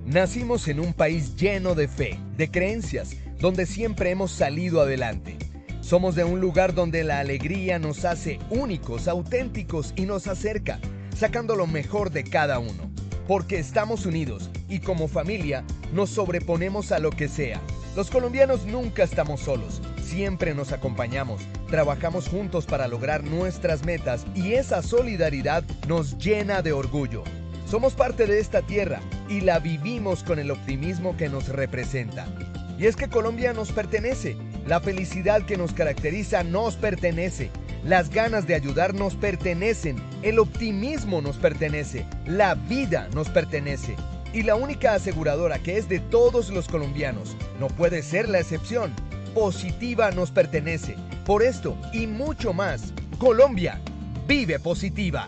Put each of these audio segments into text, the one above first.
Nacimos en un país lleno de fe, de creencias, donde siempre hemos salido adelante. Somos de un lugar donde la alegría nos hace únicos, auténticos y nos acerca, sacando lo mejor de cada uno. Porque estamos unidos y como familia nos sobreponemos a lo que sea. Los colombianos nunca estamos solos, siempre nos acompañamos, trabajamos juntos para lograr nuestras metas y esa solidaridad nos llena de orgullo. Somos parte de esta tierra y la vivimos con el optimismo que nos representa. Y es que Colombia nos pertenece, la felicidad que nos caracteriza nos pertenece, las ganas de ayudar nos pertenecen, el optimismo nos pertenece, la vida nos pertenece. Y la única aseguradora que es de todos los colombianos, no puede ser la excepción, Positiva nos pertenece. Por esto y mucho más, Colombia vive positiva.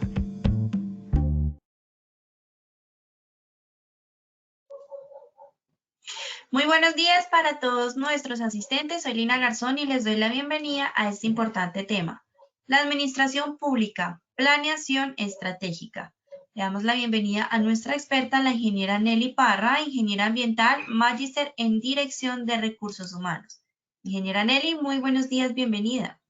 Muy buenos días para todos nuestros asistentes. Soy Lina Garzón y les doy la bienvenida a este importante tema, la administración pública, planeación estratégica. Le damos la bienvenida a nuestra experta, la ingeniera Nelly Parra, ingeniera ambiental, magíster en dirección de recursos humanos. Ingeniera Nelly, muy buenos días, bienvenida.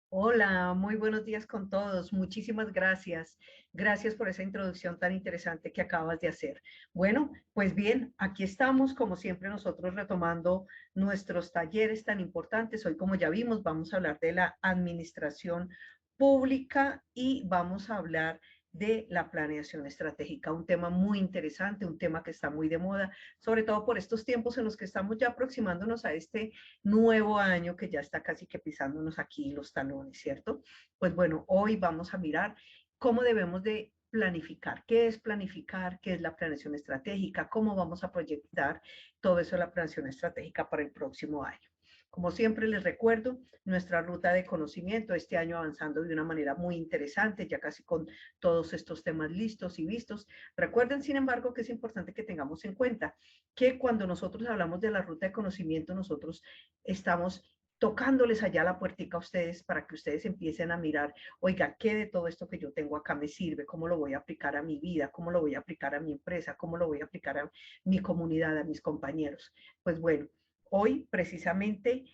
Hola, muy buenos días con todos. Muchísimas gracias. Gracias por esa introducción tan interesante que acabas de hacer. Bueno, pues bien, aquí estamos, como siempre, nosotros retomando nuestros talleres tan importantes. Hoy, como ya vimos, vamos a hablar de la administración pública y vamos a hablar de la planeación estratégica, un tema muy interesante, un tema que está muy de moda, sobre todo por estos tiempos en los que estamos ya aproximándonos a este nuevo año que ya está casi que pisándonos aquí los talones, ¿cierto? Pues bueno, hoy vamos a mirar cómo debemos de planificar, qué es planificar, qué es la planeación estratégica, cómo vamos a proyectar todo eso de la planeación estratégica para el próximo año. Como siempre les recuerdo, nuestra ruta de conocimiento este año avanzando de una manera muy interesante, ya casi con todos estos temas listos y vistos. Recuerden, sin embargo, que es importante que tengamos en cuenta que cuando nosotros hablamos de la ruta de conocimiento, nosotros estamos tocándoles allá la puertica a ustedes para que ustedes empiecen a mirar, oiga, ¿qué de todo esto que yo tengo acá me sirve? ¿Cómo lo voy a aplicar a mi vida? ¿Cómo lo voy a aplicar a mi empresa? ¿Cómo lo voy a aplicar a mi comunidad, a mis compañeros? Pues bueno, hoy precisamente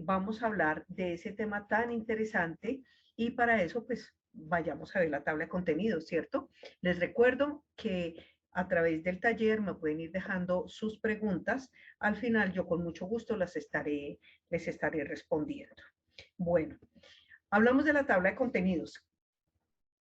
vamos a hablar de ese tema tan interesante y para eso pues vayamos a ver la tabla de contenidos, ¿cierto? Les recuerdo que a través del taller me pueden ir dejando sus preguntas. Al final yo con mucho gusto les estaré respondiendo. Bueno, hablamos de la tabla de contenidos.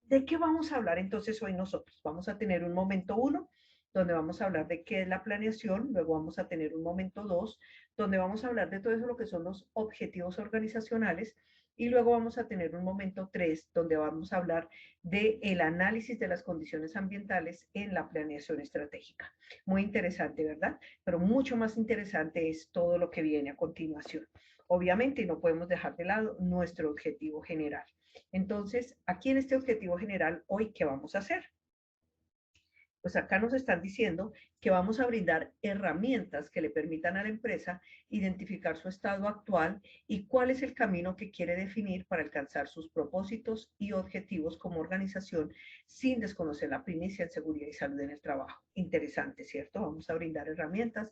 ¿De qué vamos a hablar entonces hoy nosotros? Vamos a tener un momento 1, donde vamos a hablar de qué es la planeación, luego vamos a tener un momento 2, donde vamos a hablar de todo eso lo que son los objetivos organizacionales, y luego vamos a tener un momento 3, donde vamos a hablar del análisis de las condiciones ambientales en la planeación estratégica. Muy interesante, ¿verdad? Pero mucho más interesante es todo lo que viene a continuación. Obviamente no podemos dejar de lado nuestro objetivo general. Entonces, aquí en este objetivo general, hoy, ¿qué vamos a hacer? Pues acá nos están diciendo que vamos a brindar herramientas que le permitan a la empresa identificar su estado actual y cuál es el camino que quiere definir para alcanzar sus propósitos y objetivos como organización sin desconocer la primicia en seguridad y salud en el trabajo. Interesante, ¿cierto? Vamos a brindar herramientas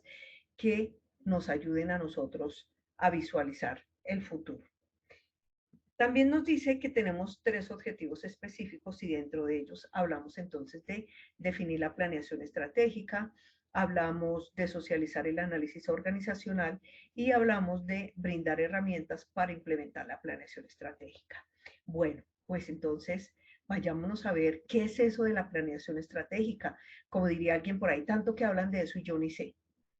que nos ayuden a nosotros a visualizar el futuro. También nos dice que tenemos 3 objetivos específicos y dentro de ellos hablamos entonces de definir la planeación estratégica, hablamos de socializar el análisis organizacional y hablamos de brindar herramientas para implementar la planeación estratégica. Bueno, pues entonces vayámonos a ver qué es eso de la planeación estratégica. Como diría alguien por ahí, tanto que hablan de eso y yo ni sé.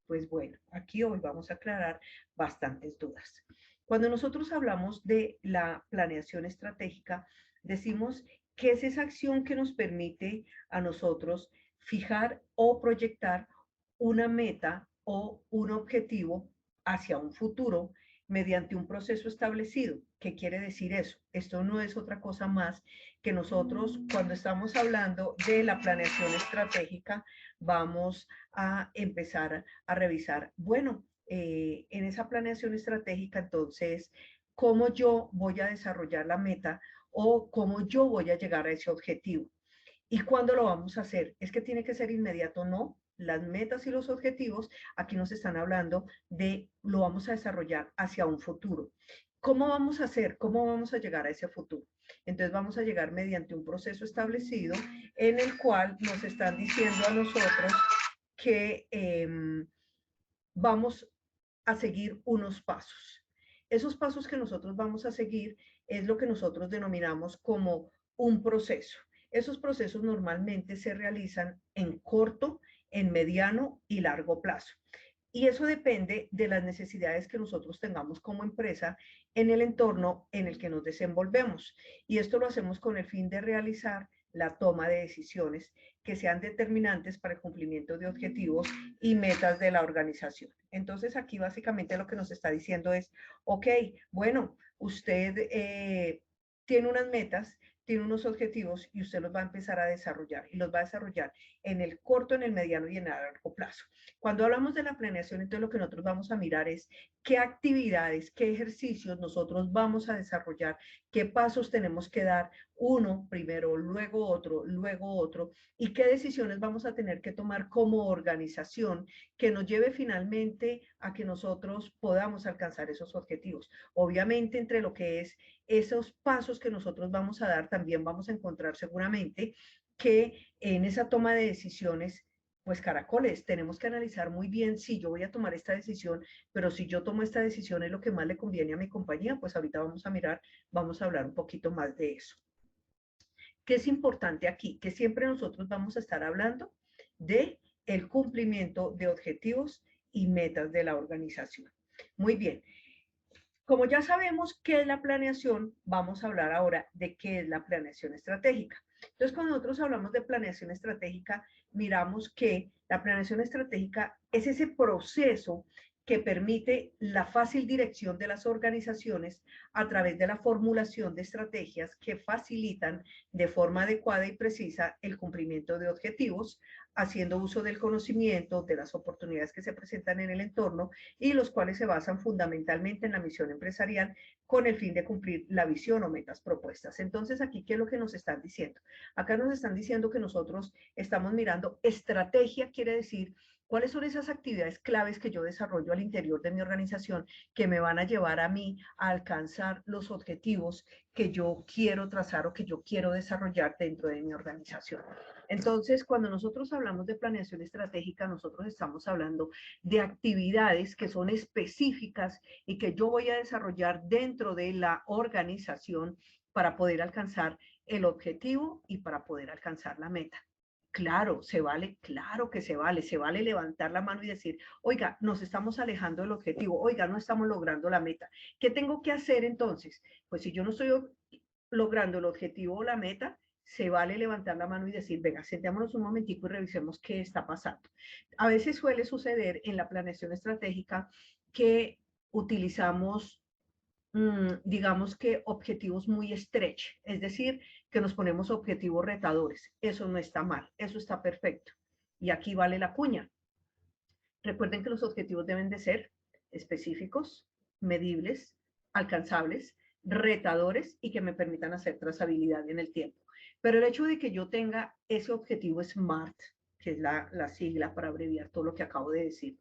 Pues bueno, aquí hoy vamos a aclarar bastantes dudas. Cuando nosotros hablamos de la planeación estratégica, decimos que es esa acción que nos permite a nosotros fijar o proyectar una meta o un objetivo hacia un futuro mediante un proceso establecido. ¿Qué quiere decir eso? Esto no es otra cosa más que nosotros, cuando estamos hablando de la planeación estratégica, vamos a empezar a revisar, bueno, en esa planeación estratégica, entonces, cómo yo voy a desarrollar la meta o cómo yo voy a llegar a ese objetivo. ¿Y cuándo lo vamos a hacer? ¿Es que tiene que ser inmediato? No. Las metas y los objetivos, aquí nos están hablando de lo vamos a desarrollar hacia un futuro. ¿Cómo vamos a hacer? ¿Cómo vamos a llegar a ese futuro? Entonces vamos a llegar mediante un proceso establecido en el cual nos están diciendo a nosotros que vamos a seguir unos pasos. Esos pasos que nosotros vamos a seguir es lo que nosotros denominamos como un proceso. Esos procesos normalmente se realizan en corto, en mediano y largo plazo. Y eso depende de las necesidades que nosotros tengamos como empresa en el entorno en el que nos desenvolvemos. Y esto lo hacemos con el fin de realizar la toma de decisiones que sean determinantes para el cumplimiento de objetivos y metas de la organización. Entonces aquí básicamente lo que nos está diciendo es, ok, bueno, usted tiene unas metas, tiene unos objetivos y usted los va a empezar a desarrollar y los va a desarrollar en el corto, en el mediano y en el largo plazo. Cuando hablamos de la planeación, entonces lo que nosotros vamos a mirar es qué actividades, qué ejercicios nosotros vamos a desarrollar, qué pasos tenemos que dar, uno primero, luego otro, y qué decisiones vamos a tener que tomar como organización que nos lleve finalmente a que nosotros podamos alcanzar esos objetivos. Obviamente, entre lo que es esos pasos que nosotros vamos a dar, también vamos a encontrar seguramente que en esa toma de decisiones, pues caracoles, tenemos que analizar muy bien si yo voy a tomar esta decisión, pero si yo tomo esta decisión es lo que más le conviene a mi compañía, pues ahorita vamos a mirar, vamos a hablar un poquito más de eso. ¿Qué es importante aquí? Que siempre nosotros vamos a estar hablando de el cumplimiento de objetivos y metas de la organización. Muy bien. Como ya sabemos qué es la planeación, vamos a hablar ahora de qué es la planeación estratégica. Entonces, cuando nosotros hablamos de planeación estratégica, miramos que la planeación estratégica es ese proceso que permite la fácil dirección de las organizaciones a través de la formulación de estrategias que facilitan de forma adecuada y precisa el cumplimiento de objetivos, haciendo uso del conocimiento, de las oportunidades que se presentan en el entorno y los cuales se basan fundamentalmente en la misión empresarial con el fin de cumplir la visión o metas propuestas. Entonces, aquí, ¿qué es lo que nos están diciendo? Acá nos están diciendo que nosotros estamos mirando estrategia, quiere decir cuáles son esas actividades claves que yo desarrollo al interior de mi organización que me van a llevar a mí a alcanzar los objetivos que yo quiero trazar o que yo quiero desarrollar dentro de mi organización. Entonces, cuando nosotros hablamos de planeación estratégica, nosotros estamos hablando de actividades que son específicas y que yo voy a desarrollar dentro de la organización para poder alcanzar el objetivo y para poder alcanzar la meta. Claro, se vale, claro que se vale levantar la mano y decir, oiga, nos estamos alejando del objetivo, oiga, no estamos logrando la meta. ¿Qué tengo que hacer entonces? Pues si yo no estoy logrando el objetivo o la meta, se vale levantar la mano y decir, venga, sentémonos un momentico y revisemos qué está pasando. A veces suele suceder en la planeación estratégica que utilizamos digamos que objetivos muy stretch, es decir, que nos ponemos objetivos retadores. Eso no está mal, eso está perfecto. Y aquí vale la cuña. Recuerden que los objetivos deben de ser específicos, medibles, alcanzables, retadores y que me permitan hacer trazabilidad en el tiempo. Pero el hecho de que yo tenga ese objetivo SMART, que es la sigla para abreviar todo lo que acabo de decir,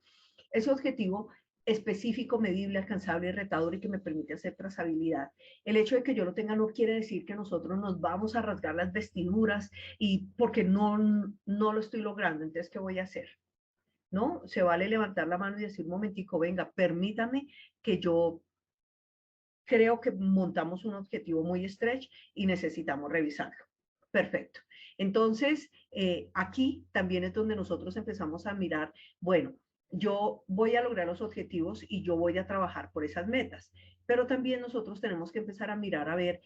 ese objetivo específico, medible, alcanzable y retador y que me permite hacer trazabilidad. El hecho de que yo lo tenga no quiere decir que nosotros nos vamos a rasgar las vestiduras y porque no lo estoy logrando, entonces, ¿qué voy a hacer? ¿No? Se vale levantar la mano y decir, un momentico, venga, permítame que yo creo que montamos un objetivo muy stretch y necesitamos revisarlo. Perfecto. Entonces, aquí también es donde nosotros empezamos a mirar, bueno, yo voy a lograr los objetivos y yo voy a trabajar por esas metas, pero también nosotros tenemos que empezar a mirar a ver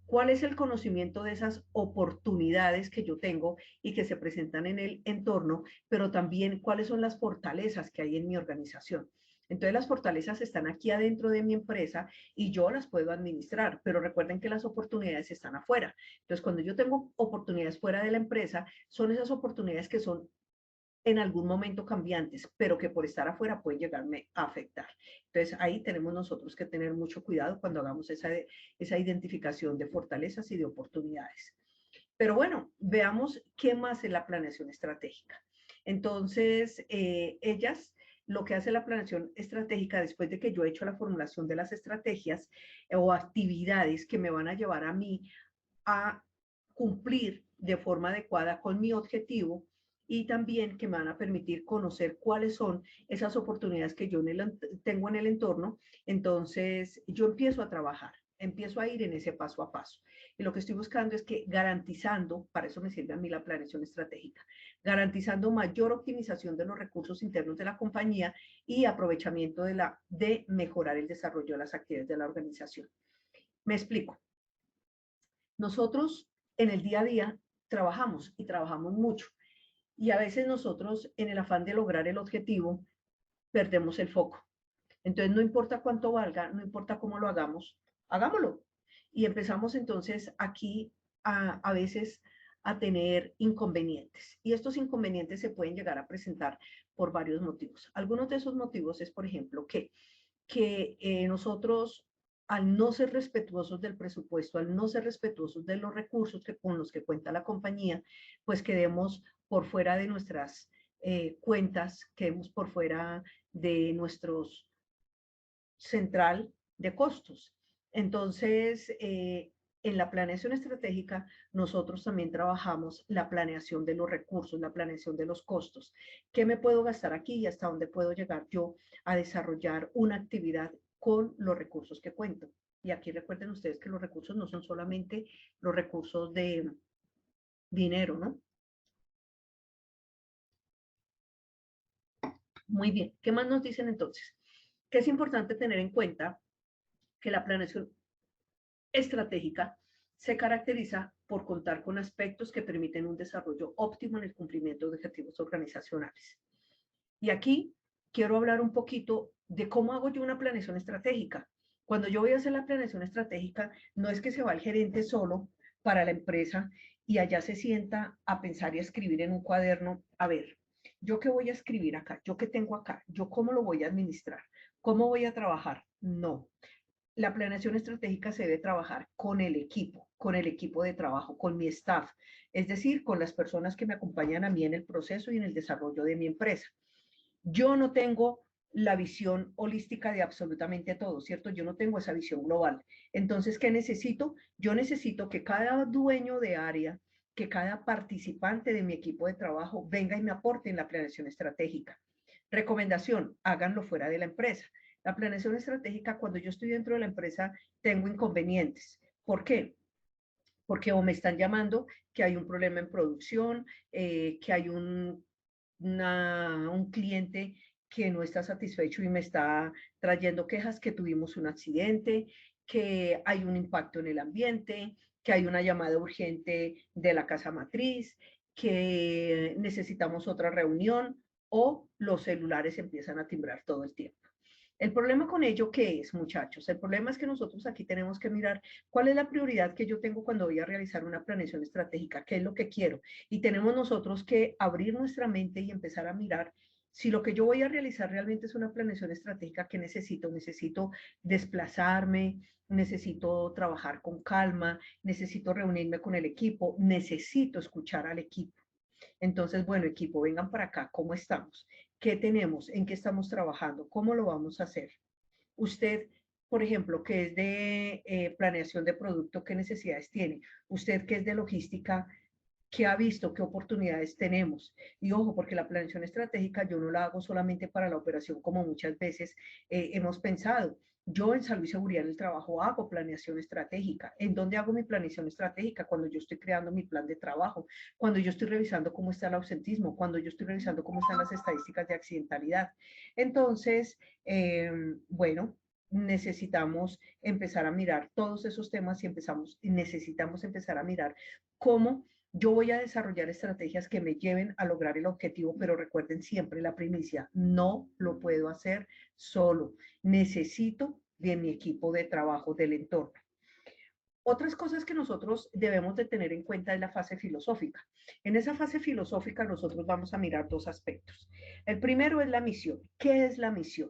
cuál es el conocimiento de esas oportunidades que yo tengo y que se presentan en el entorno, pero también cuáles son las fortalezas que hay en mi organización. Entonces las fortalezas están aquí adentro de mi empresa y yo las puedo administrar, pero recuerden que las oportunidades están afuera. Entonces cuando yo tengo oportunidades fuera de la empresa, son esas oportunidades que son en algún momento cambiantes, pero que por estar afuera pueden llegarme a afectar. Entonces ahí tenemos nosotros que tener mucho cuidado cuando hagamos esa identificación de fortalezas y de oportunidades. Pero bueno, veamos qué más es la planeación estratégica. Entonces, ellas, lo que hace la planeación estratégica después de que yo he hecho la formulación de las estrategias o actividades que me van a llevar a mí a cumplir de forma adecuada con mi objetivo y también que me van a permitir conocer cuáles son esas oportunidades que yo tengo en el entorno. Entonces, yo empiezo a trabajar, empiezo a ir en ese paso a paso. Y lo que estoy buscando es que garantizando, para eso me sirve a mí la planeación estratégica, garantizando mayor optimización de los recursos internos de la compañía y aprovechamiento de mejorar el desarrollo de las actividades de la organización. Me explico. Nosotros en el día a día trabajamos y trabajamos mucho. Y a veces nosotros, en el afán de lograr el objetivo, perdemos el foco. Entonces, no importa cuánto valga, no importa cómo lo hagamos, hagámoslo. Y empezamos entonces aquí a veces a tener inconvenientes. Y estos inconvenientes se pueden llegar a presentar por varios motivos. Algunos de esos motivos es, por ejemplo, que nosotros, al no ser respetuosos del presupuesto, al no ser respetuosos de los recursos con los que cuenta la compañía, pues quedemos por fuera de nuestras cuentas, quedemos por fuera de nuestros central de costos. Entonces, en la planeación estratégica, nosotros también trabajamos la planeación de los recursos, la planeación de los costos. ¿Qué me puedo gastar aquí y hasta dónde puedo llegar yo a desarrollar una actividad con los recursos que cuento? Y aquí recuerden ustedes que los recursos no son solamente los recursos de dinero, ¿no? Muy bien, ¿qué más nos dicen entonces? Que es importante tener en cuenta que la planeación estratégica se caracteriza por contar con aspectos que permiten un desarrollo óptimo en el cumplimiento de objetivos organizacionales. Y aquí quiero hablar un poquito de cómo hago yo una planeación estratégica. Cuando yo voy a hacer la planeación estratégica, no es que se va el gerente solo para la empresa y allá se sienta a pensar y a escribir en un cuaderno, a ver, ¿yo qué voy a escribir acá? ¿Yo qué tengo acá? ¿Yo cómo lo voy a administrar? ¿Cómo voy a trabajar? No, la planeación estratégica se debe trabajar con el equipo de trabajo, con mi staff, es decir, con las personas que me acompañan a mí en el proceso y en el desarrollo de mi empresa. Yo no tengo la visión holística de absolutamente todo, ¿cierto? Yo no tengo esa visión global. Entonces, ¿qué necesito? Yo necesito que cada dueño de área, que cada participante de mi equipo de trabajo venga y me aporte en la planeación estratégica. Recomendación, háganlo fuera de la empresa. La planeación estratégica, cuando yo estoy dentro de la empresa, tengo inconvenientes. ¿Por qué? Porque o me están llamando que hay un problema en producción, que hay un cliente que no está satisfecho y me está trayendo quejas, que tuvimos un accidente, que hay un impacto en el ambiente, que hay una llamada urgente de la casa matriz, que necesitamos otra reunión o los celulares empiezan a timbrar todo el tiempo. El problema con ello, ¿qué es, muchachos? El problema es que nosotros aquí tenemos que mirar cuál es la prioridad que yo tengo cuando voy a realizar una planeación estratégica, qué es lo que quiero. Y tenemos nosotros que abrir nuestra mente y empezar a mirar si lo que yo voy a realizar realmente es una planeación estratégica, ¿qué necesito? Necesito desplazarme, necesito trabajar con calma, necesito reunirme con el equipo, necesito escuchar al equipo. Entonces, bueno, equipo, vengan para acá, ¿cómo estamos? ¿Qué tenemos? ¿En qué estamos trabajando? ¿Cómo lo vamos a hacer? Usted, por ejemplo, que es de planeación de producto, ¿qué necesidades tiene? Usted que es de logística, ¿qué ha visto? ¿Qué oportunidades tenemos? Y ojo, porque la planeación estratégica yo no la hago solamente para la operación, como muchas veces hemos pensado. Yo en salud y seguridad en el trabajo hago planeación estratégica. ¿En dónde hago mi planeación estratégica? Cuando yo estoy creando mi plan de trabajo, cuando yo estoy revisando cómo está el ausentismo, cuando yo estoy revisando cómo están las estadísticas de accidentalidad. Entonces, bueno, necesitamos empezar a mirar todos esos temas y necesitamos empezar a mirar cómo yo voy a desarrollar estrategias que me lleven a lograr el objetivo, pero recuerden siempre la primicia, no lo puedo hacer solo. Necesito de mi equipo de trabajo, del entorno. Otras cosas que nosotros debemos de tener en cuenta es la fase filosófica. En esa fase filosófica nosotros vamos a mirar dos aspectos. El primero es la misión. ¿Qué es la misión?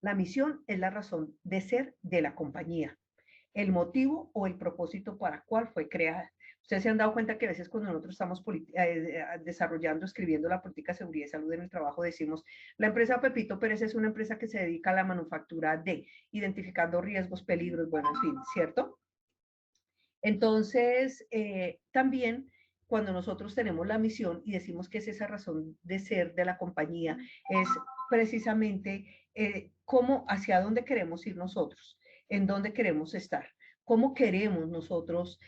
La misión es la razón de ser de la compañía, el motivo o el propósito para cual fue creada. Ustedes se han dado cuenta que a veces cuando nosotros estamos desarrollando, escribiendo la política de seguridad y salud en el trabajo, decimos, la empresa Pepito Pérez es una empresa que se dedica a la manufactura de, identificando riesgos, peligros, bueno, en fin, ¿cierto? Entonces, también cuando nosotros tenemos la misión y decimos que es esa razón de ser de la compañía, es precisamente cómo, hacia dónde queremos ir nosotros, en dónde queremos estar, cómo queremos nosotros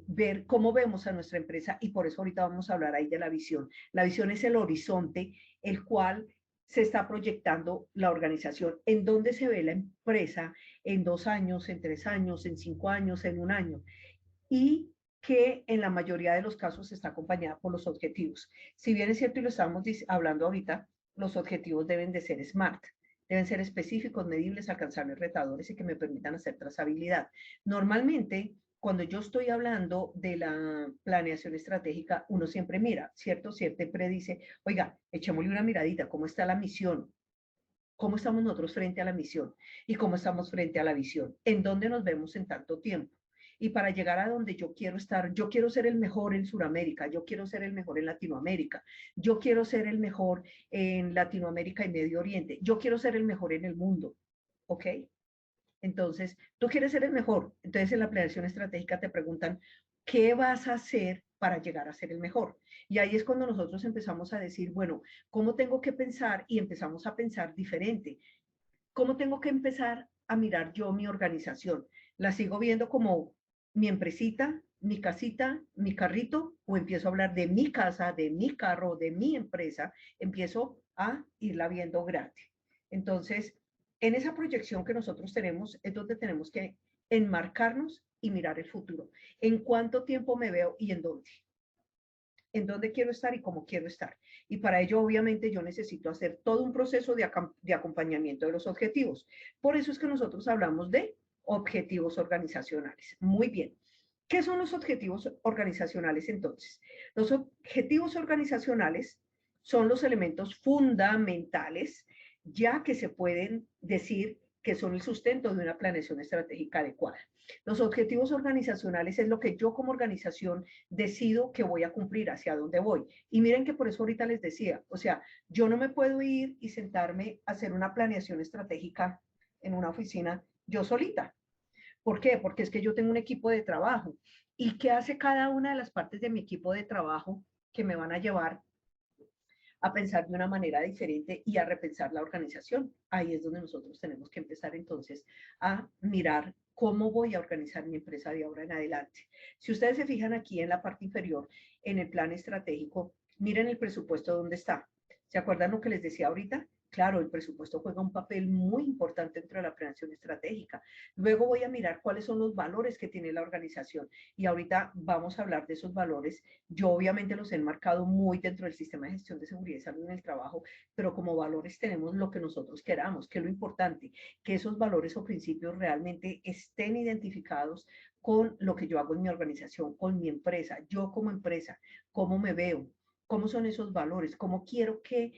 ver, cómo vemos a nuestra empresa, y por eso ahorita vamos a hablar ahí de la visión. La visión es el horizonte, el cual se está proyectando la organización, en dónde se ve la empresa en 2 años, en 3 años, en 5 años, en 1 año, y que en la mayoría de los casos está acompañada por los objetivos. Si bien es cierto y lo estamos hablando ahorita, los objetivos deben de ser SMART, deben ser específicos, medibles, alcanzables, retadores y que me permitan hacer trazabilidad. Normalmente, cuando yo estoy hablando de la planeación estratégica, uno siempre mira, ¿cierto? Siempre dice, oiga, echémosle una miradita, ¿cómo está la misión? ¿Cómo estamos nosotros frente a la misión? ¿Y cómo estamos frente a la visión? ¿En dónde nos vemos en tanto tiempo? Y para llegar a donde yo quiero estar, yo quiero ser el mejor en Sudamérica, yo quiero ser el mejor en Latinoamérica, yo quiero ser el mejor en Latinoamérica y Medio Oriente, yo quiero ser el mejor en el mundo, ¿ok? Entonces, tú quieres ser el mejor. Entonces, en la planeación estratégica te preguntan, ¿qué vas a hacer para llegar a ser el mejor? Y ahí es cuando nosotros empezamos a decir, bueno, ¿cómo tengo que pensar? Y empezamos a pensar diferente. ¿Cómo tengo que empezar a mirar yo mi organización? ¿La sigo viendo como mi empresita, mi casita, mi carrito? ¿O empiezo a hablar de mi casa, de mi carro, de mi empresa? Empiezo a irla viendo grande. Entonces, en esa proyección que nosotros tenemos es donde tenemos que enmarcarnos y mirar el futuro. ¿En cuánto tiempo me veo y en dónde? En dónde quiero estar y cómo quiero estar. Y para ello, obviamente, yo necesito hacer todo un proceso de acompañamiento de los objetivos. Por eso es que nosotros hablamos de objetivos organizacionales. Muy bien. ¿Qué son los objetivos organizacionales entonces? Los objetivos organizacionales son los elementos fundamentales, ya que se pueden decir que son el sustento de una planeación estratégica adecuada. Los objetivos organizacionales es lo que yo como organización decido que voy a cumplir, hacia dónde voy. Y miren que por eso ahorita les decía, o sea, yo no me puedo ir y sentarme a hacer una planeación estratégica en una oficina yo solita. ¿Por qué? Porque es que yo tengo un equipo de trabajo. ¿Y qué hace cada una de las partes de mi equipo de trabajo que me van a llevar a pensar de una manera diferente y a repensar la organización? Ahí es donde nosotros tenemos que empezar entonces a mirar cómo voy a organizar mi empresa de ahora en adelante. Si ustedes se fijan aquí en la parte inferior, en el plan estratégico, miren el presupuesto dónde está. ¿Se acuerdan lo que les decía ahorita? Claro, el presupuesto juega un papel muy importante dentro de la planeación estratégica. Luego voy a mirar cuáles son los valores que tiene la organización y ahorita vamos a hablar de esos valores. Yo obviamente los he enmarcado muy dentro del sistema de gestión de seguridad y salud en el trabajo, pero como valores tenemos lo que nosotros queramos, que es lo importante, que esos valores o principios realmente estén identificados con lo que yo hago en mi organización, con mi empresa, yo como empresa, cómo me veo, cómo son esos valores, cómo quiero que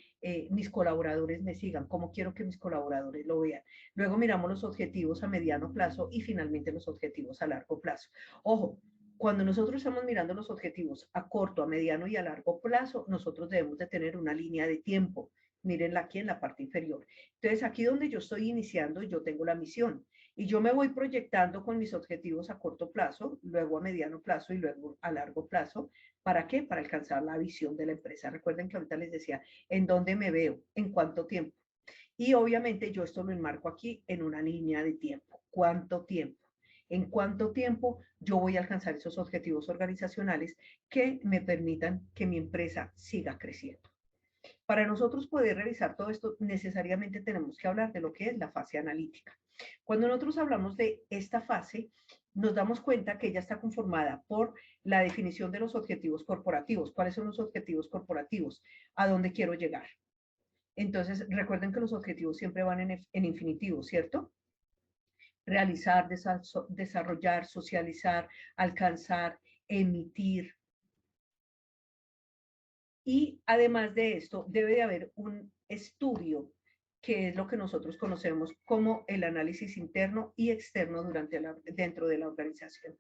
mis colaboradores me sigan, cómo quiero que mis colaboradores lo vean. Luego miramos los objetivos a mediano plazo y finalmente los objetivos a largo plazo. Ojo, cuando nosotros estamos mirando los objetivos a corto, a mediano y a largo plazo, nosotros debemos de tener una línea de tiempo. Mírenla aquí en la parte inferior. Entonces, aquí donde yo estoy iniciando, yo tengo la misión y yo me voy proyectando con mis objetivos a corto plazo, luego a mediano plazo y luego a largo plazo. ¿Para qué? Para alcanzar la visión de la empresa. Recuerden que ahorita les decía, ¿en dónde me veo? ¿En cuánto tiempo? Y obviamente yo esto lo enmarco aquí en una línea de tiempo. ¿Cuánto tiempo? ¿En cuánto tiempo yo voy a alcanzar esos objetivos organizacionales que me permitan que mi empresa siga creciendo? Para nosotros poder revisar todo esto, necesariamente tenemos que hablar de lo que es la fase analítica. Cuando nosotros hablamos de esta fase, nos damos cuenta que ella está conformada por la definición de los objetivos corporativos. ¿Cuáles son los objetivos corporativos? ¿A dónde quiero llegar? Entonces, recuerden que los objetivos siempre van en infinitivo, ¿cierto? Realizar, desarrollar, socializar, alcanzar, emitir. Y además de esto, debe de haber un estudio que es lo que nosotros conocemos como el análisis interno y externo dentro de la organización.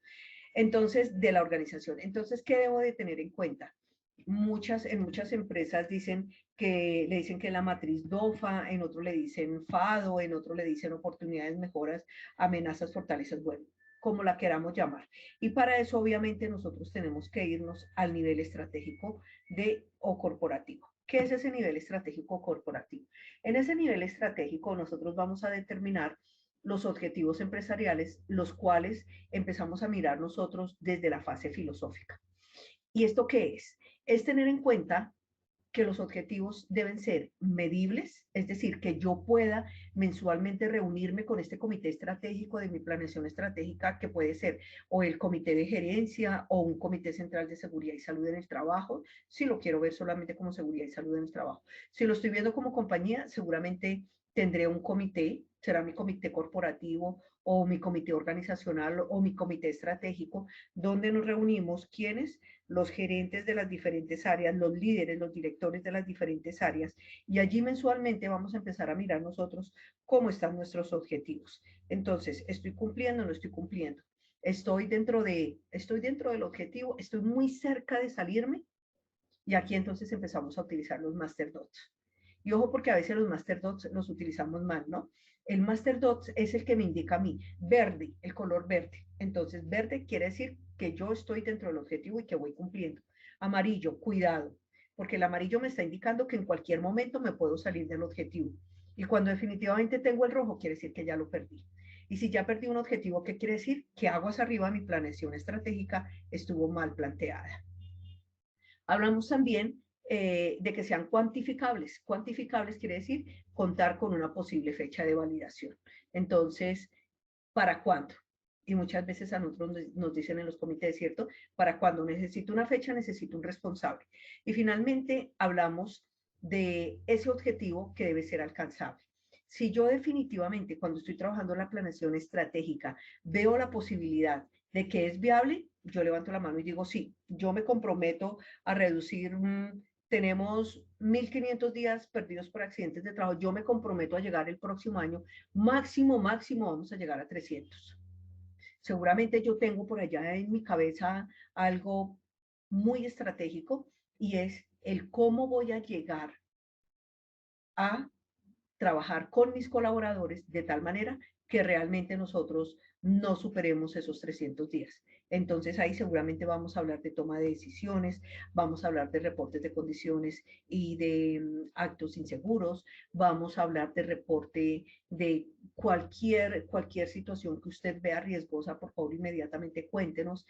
Entonces, de la organización. Entonces, ¿qué debo de tener en cuenta? En muchas empresas le dicen que la matriz DOFA, en otro le dicen FADO, en otro le dicen oportunidades, mejoras, amenazas, fortalezas, bueno, como la queramos llamar. Y para eso, obviamente, nosotros tenemos que irnos al nivel estratégico o corporativo. ¿Qué es ese nivel estratégico corporativo? En ese nivel estratégico, nosotros vamos a determinar los objetivos empresariales, los cuales empezamos a mirar nosotros desde la fase filosófica. ¿Y esto qué es? Es tener en cuenta que los objetivos deben ser medibles, es decir, que yo pueda mensualmente reunirme con este comité estratégico de mi planeación estratégica, que puede ser o el comité de gerencia o un comité central de seguridad y salud en el trabajo, si lo quiero ver solamente como seguridad y salud en el trabajo. Si lo estoy viendo como compañía, seguramente tendré un comité, será mi comité corporativo o mi comité organizacional o mi comité estratégico, donde nos reunimos quienes, los gerentes de las diferentes áreas, los líderes, los directores de las diferentes áreas, y allí mensualmente vamos a empezar a mirar nosotros cómo están nuestros objetivos. Entonces, ¿estoy cumpliendo o no estoy cumpliendo? Estoy dentro del objetivo, estoy muy cerca de salirme, y aquí entonces empezamos a utilizar los Master Dots. Y ojo, porque a veces los Master Dots los utilizamos mal, ¿no? El Master Dots es el que me indica a mí, verde, el color verde. Entonces, verde quiere decir que yo estoy dentro del objetivo y que voy cumpliendo. Amarillo, cuidado, porque el amarillo me está indicando que en cualquier momento me puedo salir del objetivo. Y cuando definitivamente tengo el rojo, quiere decir que ya lo perdí. Y si ya perdí un objetivo, ¿qué quiere decir? Que aguas arriba mi planeación estratégica estuvo mal planteada. Hablamos también de que sean cuantificables. Cuantificables quiere decir contar con una posible fecha de validación. Entonces, ¿para cuándo? Y muchas veces a nosotros nos dicen en los comités, ¿cierto? ¿Para cuándo? Necesito una fecha, necesito un responsable. Y finalmente hablamos de ese objetivo que debe ser alcanzable. Si yo definitivamente cuando estoy trabajando la planeación estratégica veo la posibilidad de que es viable, yo levanto la mano y digo, sí, yo me comprometo a reducir, tenemos 1.500 días perdidos por accidentes de trabajo, yo me comprometo a llegar el próximo año, máximo vamos a llegar a 300. Seguramente yo tengo por allá en mi cabeza algo muy estratégico y es el cómo voy a llegar a trabajar con mis colaboradores de tal manera que realmente nosotros no superemos esos 300 días. Entonces ahí seguramente vamos a hablar de toma de decisiones, vamos a hablar de reportes de condiciones y de actos inseguros, vamos a hablar de reporte de cualquier situación que usted vea riesgosa, por favor inmediatamente cuéntenos.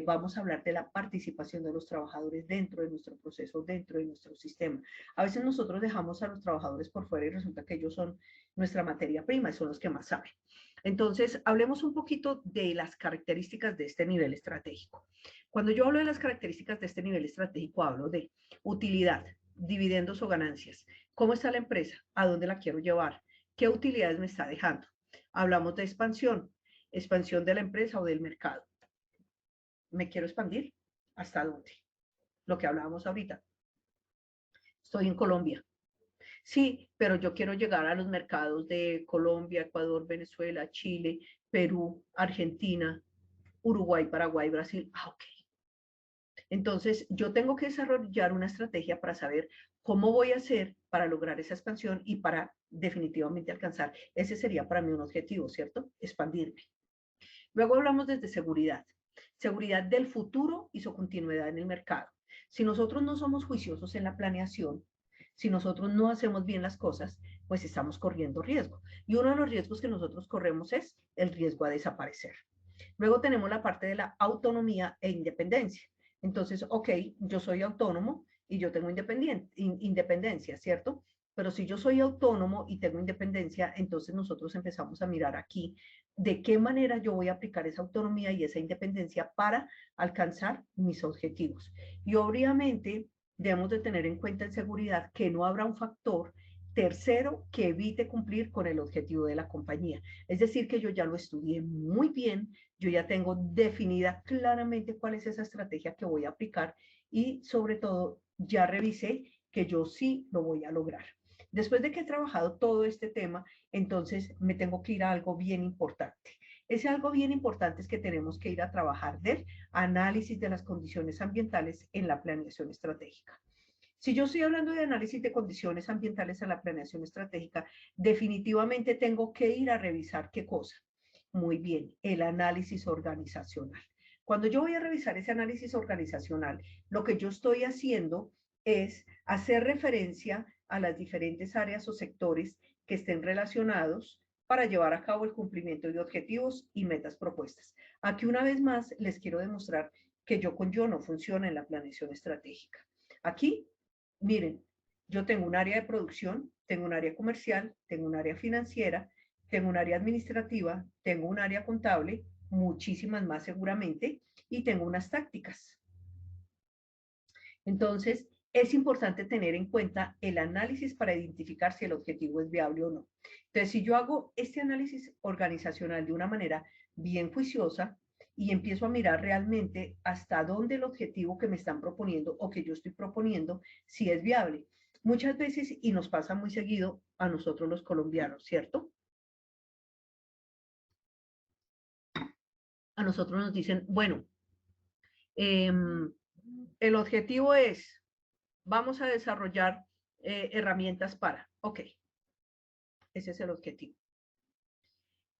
Vamos a hablar de la participación de los trabajadores dentro de nuestro proceso, dentro de nuestro sistema. A veces nosotros dejamos a los trabajadores por fuera y resulta que ellos son nuestra materia prima y son los que más saben. Entonces, hablemos un poquito de las características de este nivel estratégico. Cuando yo hablo de las características de este nivel estratégico, hablo de utilidad, dividendos o ganancias. ¿Cómo está la empresa? ¿A dónde la quiero llevar? ¿Qué utilidades me está dejando? Hablamos de expansión de la empresa o del mercado. ¿Me quiero expandir? ¿Hasta dónde? Lo que hablábamos ahorita. Estoy en Colombia. Sí, pero yo quiero llegar a los mercados de Colombia, Ecuador, Venezuela, Chile, Perú, Argentina, Uruguay, Paraguay, Brasil. Ok. Entonces, yo tengo que desarrollar una estrategia para saber cómo voy a hacer para lograr esa expansión y para definitivamente alcanzar. Ese sería para mí un objetivo, ¿cierto? Expandirme. Luego hablamos desde seguridad. Seguridad del futuro y su continuidad en el mercado. Si nosotros no somos juiciosos en la planeación, si nosotros no hacemos bien las cosas, pues estamos corriendo riesgo. Y uno de los riesgos que nosotros corremos es el riesgo a desaparecer. Luego tenemos la parte de la autonomía e independencia. Entonces, ok, yo soy autónomo y yo tengo independencia, ¿cierto? Pero si yo soy autónomo y tengo independencia, entonces nosotros empezamos a mirar aquí de qué manera yo voy a aplicar esa autonomía y esa independencia para alcanzar mis objetivos. Y obviamente debemos de tener en cuenta en seguridad que no habrá un factor tercero que evite cumplir con el objetivo de la compañía. Es decir, que yo ya lo estudié muy bien, yo ya tengo definida claramente cuál es esa estrategia que voy a aplicar y sobre todo ya revisé que yo sí lo voy a lograr. Después de que he trabajado todo este tema, entonces me tengo que ir a algo bien importante. Ese algo bien importante es que tenemos que ir a trabajar del análisis de las condiciones ambientales en la planeación estratégica. Si yo estoy hablando de análisis de condiciones ambientales en la planeación estratégica, definitivamente tengo que ir a revisar qué cosa. Muy bien, el análisis organizacional. Cuando yo voy a revisar ese análisis organizacional, lo que yo estoy haciendo es hacer referencia a las diferentes áreas o sectores que estén relacionados para llevar a cabo el cumplimiento de objetivos y metas propuestas. Aquí una vez más les quiero demostrar que yo con yo no funciona en la planeación estratégica. Aquí, miren, yo tengo un área de producción, tengo un área comercial, tengo un área financiera, tengo un área administrativa, tengo un área contable, muchísimas más seguramente, y tengo unas tácticas. Entonces, es importante tener en cuenta el análisis para identificar si el objetivo es viable o no. Entonces, si yo hago este análisis organizacional de una manera bien juiciosa y empiezo a mirar realmente hasta dónde el objetivo que me están proponiendo o que yo estoy proponiendo, si es viable. Muchas veces, y nos pasa muy seguido a nosotros los colombianos, ¿cierto? A nosotros nos dicen, bueno, el objetivo es, vamos a desarrollar herramientas para, ok, ese es el objetivo.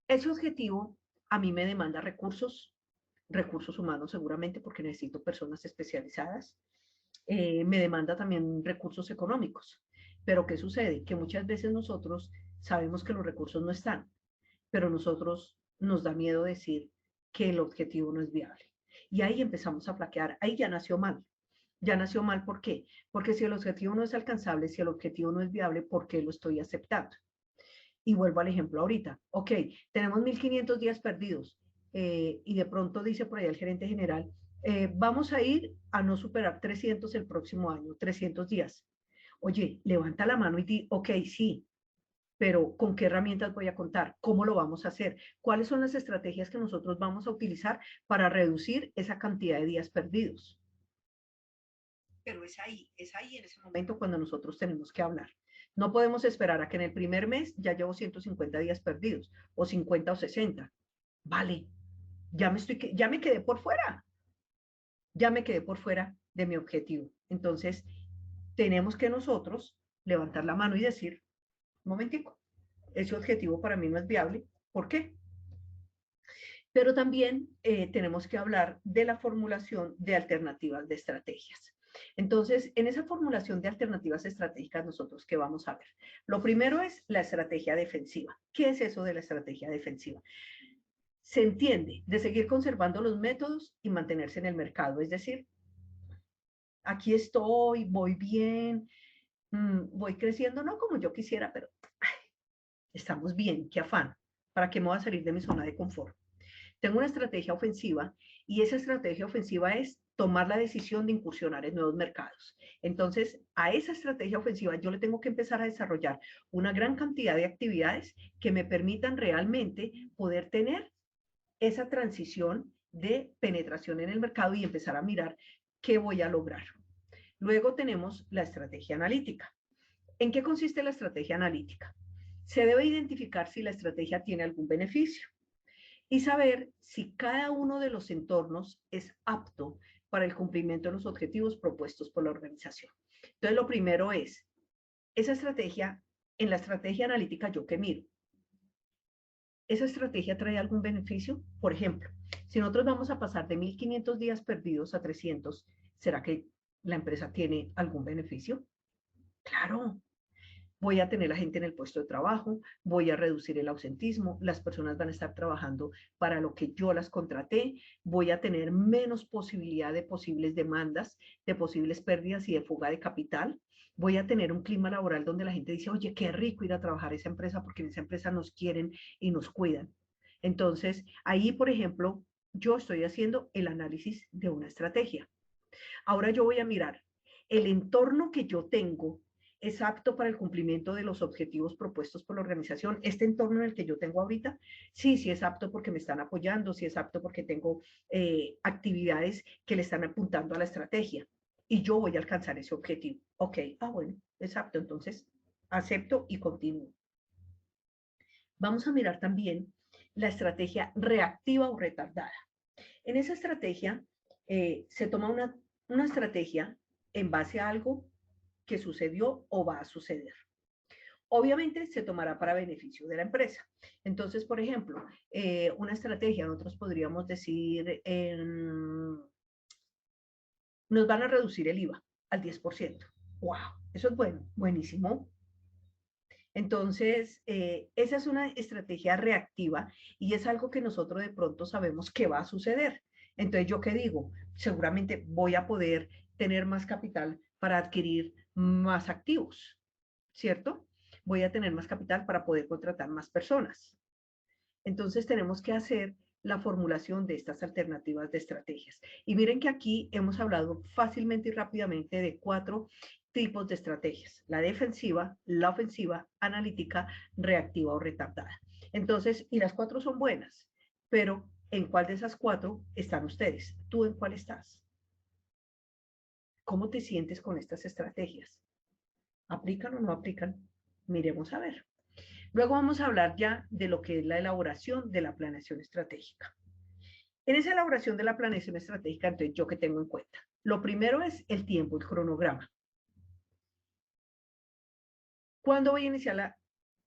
Ese objetivo a mí me demanda recursos, recursos humanos seguramente porque necesito personas especializadas, me demanda también recursos económicos. Pero ¿qué sucede? Que muchas veces nosotros sabemos que los recursos no están, pero nosotros nos da miedo decir que el objetivo no es viable. Y ahí empezamos a flaquear, ahí ya nació mal. Ya nació mal, ¿por qué? Porque si el objetivo no es alcanzable, si el objetivo no es viable, ¿por qué lo estoy aceptando? Y vuelvo al ejemplo ahorita. Ok, tenemos 1500 días perdidos y de pronto dice por ahí el gerente general, vamos a ir a no superar 300 el próximo año, 300 días. Oye, levanta la mano y di, ok, sí, pero ¿con qué herramientas voy a contar? ¿Cómo lo vamos a hacer? ¿Cuáles son las estrategias que nosotros vamos a utilizar para reducir esa cantidad de días perdidos? Pero es ahí en ese momento cuando nosotros tenemos que hablar. No podemos esperar a que en el primer mes ya llevo 150 días perdidos, o 50 o 60. Vale, ya me quedé por fuera, ya me quedé por fuera de mi objetivo. Entonces, tenemos que nosotros levantar la mano y decir, un momentico, ese objetivo para mí no es viable. ¿Por qué? Pero también tenemos que hablar de la formulación de alternativas de estrategias. Entonces, en esa formulación de alternativas estratégicas, nosotros, ¿qué vamos a ver? Lo primero es la estrategia defensiva. ¿Qué es eso de la estrategia defensiva? Se entiende de seguir conservando los métodos y mantenerse en el mercado. Es decir, aquí estoy, voy bien, voy creciendo, no como yo quisiera, pero ay, estamos bien, qué afán. ¿Para qué me voy a salir de mi zona de confort? Tengo una estrategia ofensiva y esa estrategia ofensiva es tomar la decisión de incursionar en nuevos mercados. Entonces, a esa estrategia ofensiva yo le tengo que empezar a desarrollar una gran cantidad de actividades que me permitan realmente poder tener esa transición de penetración en el mercado y empezar a mirar qué voy a lograr. Luego tenemos la estrategia analítica. ¿En qué consiste la estrategia analítica? Se debe identificar si la estrategia tiene algún beneficio y saber si cada uno de los entornos es apto para el cumplimiento de los objetivos propuestos por la organización. Entonces, lo primero es, esa estrategia, en la estrategia analítica, ¿yo qué miro? ¿Esa estrategia trae algún beneficio? Por ejemplo, si nosotros vamos a pasar de 1500 días perdidos a 300, ¿será que la empresa tiene algún beneficio? Claro, voy a tener la gente en el puesto de trabajo, voy a reducir el ausentismo, las personas van a estar trabajando para lo que yo las contraté, voy a tener menos posibilidad de posibles demandas, de posibles pérdidas y de fuga de capital. Voy a tener un clima laboral donde la gente dice, oye, qué rico ir a trabajar a esa empresa porque en esa empresa nos quieren y nos cuidan. Entonces, ahí, por ejemplo, yo estoy haciendo el análisis de una estrategia. Ahora yo voy a mirar el entorno que yo tengo es apto para el cumplimiento de los objetivos propuestos por la organización. Este entorno en el que yo tengo ahorita, sí es apto porque me están apoyando, sí es apto porque tengo actividades que le están apuntando a la estrategia y yo voy a alcanzar ese objetivo. Ok, bueno, es apto, entonces acepto y continúo. Vamos a mirar también la estrategia reactiva o retardada. En esa estrategia se toma una estrategia en base a algo que sucedió o va a suceder. Obviamente se tomará para beneficio de la empresa. Entonces, por ejemplo, una estrategia, nosotros podríamos decir, nos van a reducir el IVA al 10%. ¡Wow! Eso es bueno, buenísimo. Entonces, esa es una estrategia reactiva y es algo que nosotros de pronto sabemos que va a suceder. Entonces, ¿yo qué digo? Seguramente voy a poder tener más capital para adquirir más activos, ¿cierto? Voy a tener más capital para poder contratar más personas. Entonces, tenemos que hacer la formulación de estas alternativas de estrategias. Y miren que aquí hemos hablado fácilmente y rápidamente de 4 tipos de estrategias: la defensiva, la ofensiva, analítica, reactiva o retardada. Entonces, y las 4 son buenas, pero ¿en cuál de esas 4 están ustedes? ¿Tú en cuál estás? ¿Cómo te sientes con estas estrategias? ¿Aplican o no aplican? Miremos a ver. Luego vamos a hablar ya de lo que es la elaboración de la planeación estratégica. En esa elaboración de la planeación estratégica, entonces, ¿yo qué tengo en cuenta? Lo primero es el tiempo, el cronograma. ¿Cuándo voy a iniciar la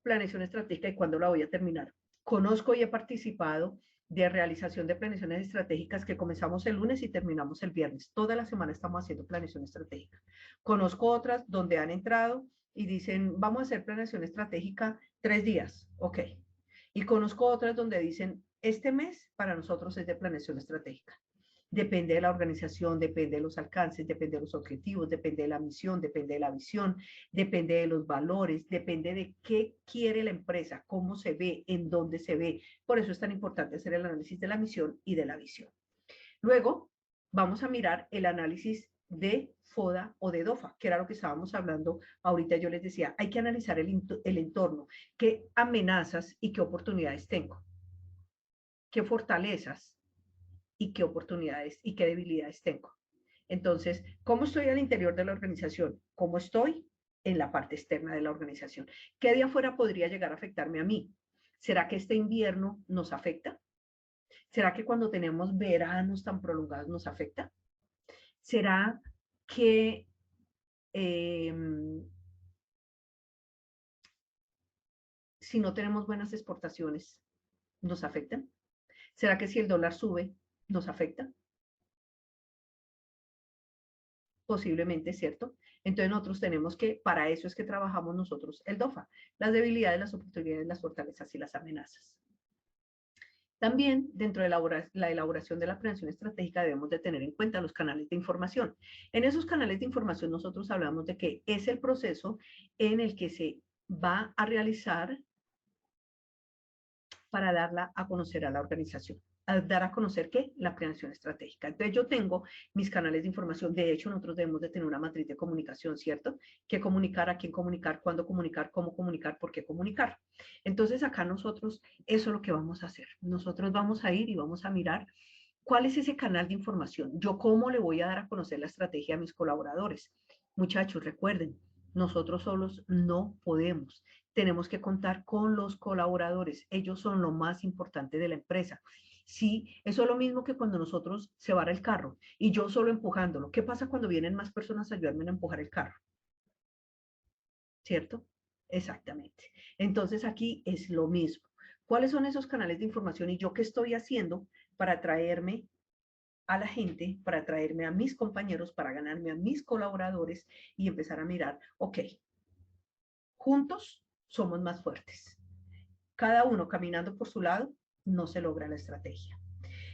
planeación estratégica y cuándo la voy a terminar? Conozco y he participado de realización de planeaciones estratégicas que comenzamos el lunes y terminamos el viernes. Toda la semana estamos haciendo planeación estratégica. Conozco otras donde han entrado y dicen, vamos a hacer planeación estratégica 3 días. Ok. Y conozco otras donde dicen, este mes para nosotros es de planeación estratégica. Depende de la organización, depende de los alcances, depende de los objetivos, depende de la misión, depende de la visión, depende de los valores, depende de qué quiere la empresa, cómo se ve, en dónde se ve. Por eso es tan importante hacer el análisis de la misión y de la visión. Luego, vamos a mirar el análisis de FODA o de DOFA, que era lo que estábamos hablando ahorita. Yo les decía, hay que analizar el entorno, qué amenazas y qué oportunidades tengo, qué fortalezas y qué oportunidades y qué debilidades tengo. Entonces, ¿cómo estoy al interior de la organización? ¿Cómo estoy en la parte externa de la organización? ¿Qué de afuera podría llegar a afectarme a mí? ¿Será que este invierno nos afecta? ¿Será que cuando tenemos veranos tan prolongados nos afecta? ¿Será que si no tenemos buenas exportaciones nos afectan? ¿Será que si el dólar sube nos afecta? Posiblemente, ¿cierto? Entonces nosotros tenemos que, para eso es que trabajamos nosotros el DOFA, las debilidades, las oportunidades, las fortalezas y las amenazas. También dentro de la elaboración de la planeación estratégica debemos de tener en cuenta los canales de información. En esos canales de información nosotros hablamos de que es el proceso en el que se va a realizar para darla a conocer a la organización. A dar a conocer ¿qué? La planeación estratégica. Entonces yo tengo mis canales de información. De hecho, nosotros debemos de tener una matriz de comunicación, ¿cierto? ¿Qué comunicar, a quién comunicar, cuándo comunicar, cómo comunicar, por qué comunicar? Entonces acá nosotros, eso es lo que vamos a hacer. Nosotros vamos a ir y vamos a mirar cuál es ese canal de información. Yo cómo le voy a dar a conocer la estrategia a mis colaboradores. Muchachos, recuerden, nosotros solos no podemos. Tenemos que contar con los colaboradores. Ellos son lo más importante de la empresa. Sí, eso es lo mismo que cuando nosotros se vara el carro y yo solo empujándolo. ¿Qué pasa cuando vienen más personas a ayudarme a empujar el carro? ¿Cierto? Exactamente. Entonces aquí es lo mismo. ¿Cuáles son esos canales de información y yo qué estoy haciendo para traerme a la gente, para traerme a mis compañeros, para ganarme a mis colaboradores y empezar a mirar, ok, juntos somos más fuertes. Cada uno caminando por su lado no se logra la estrategia.